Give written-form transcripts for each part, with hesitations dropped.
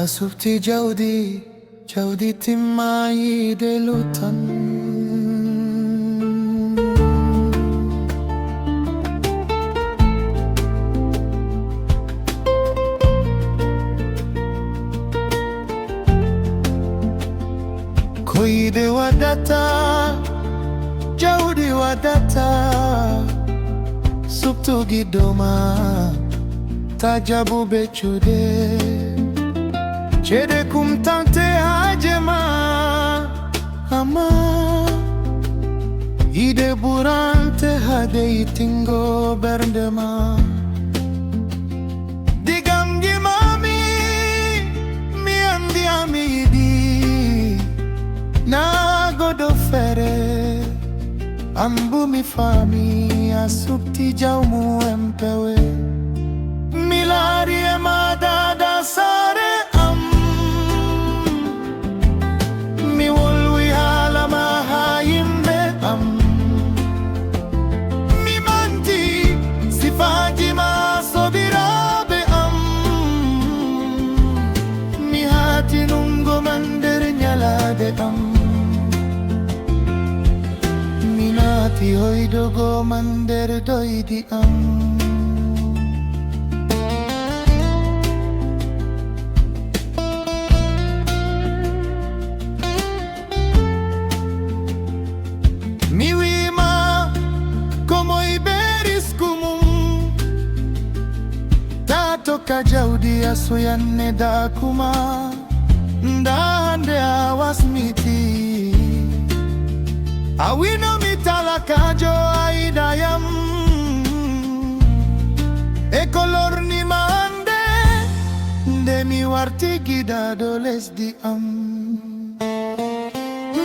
Asubti jawdi timmaayi deeluutan. Koyde wadata, jawdi wadata, subtu gidoma, tajabu bechude. Chede kumtante hajema ama ide burante hade itingo berndema digamgi mami mi andi amidi na godo fere ambu mi fami asubti jaumu empewe milari emadada sare Minati hoidogo mander doidi Miwima como iberis kumum tatoka jaudi asoyanne dakuma ndande awasmiti awino mitalakajo aidayam ekolor ni mande ndemi warti gidado lesdi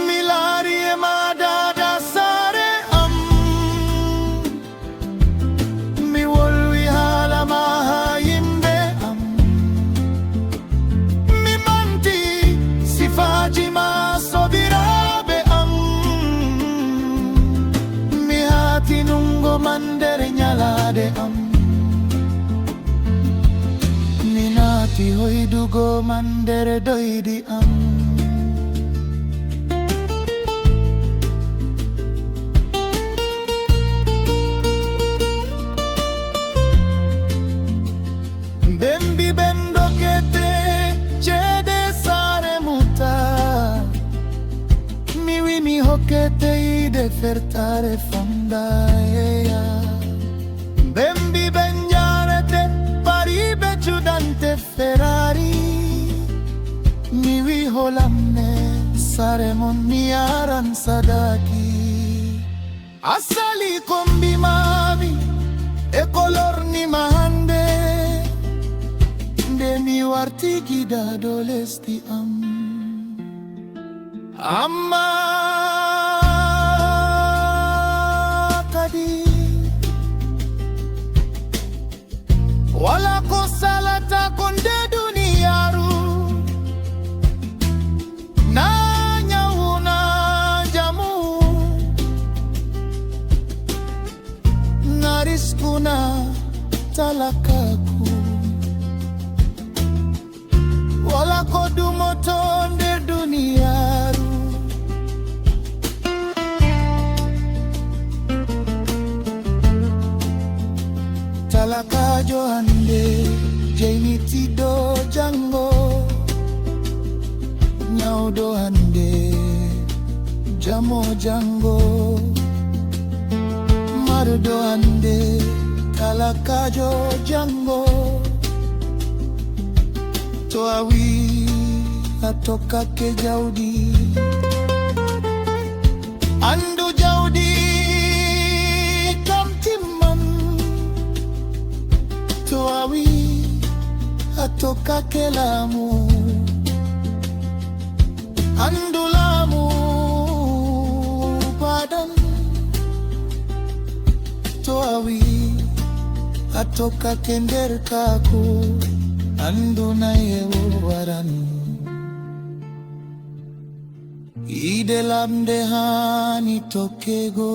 milari emadada sare mi wolwi hala mahayimbe mi manti sifaji masobirabe mi hati nungo mandere nyalade minati hoidugo mandere doidi Bembi bendo kete chede sare muta miwi mi hokete ide fertare fondaia Bembi benjarete paribe chudante Ferrari miwi holamne sare mon miaran sadaki asali kombi mami e color ni mahande mi warti gidado lesti amma kadi wala ko salata konde duniyaru nanya una jamu nariskuna talakaku wala kodumo tonde duniyaru talakajo hande jeiniti do jango nyaudo hande jamo jango marudo hande talakajo jango Toawi atoka ke jaudi andu jaudi kamtiman Toawi atoka ke Lamu andu Lamu Padang Toawi atoka ke Nderkaku andu na yewaran ide lamde hani tokego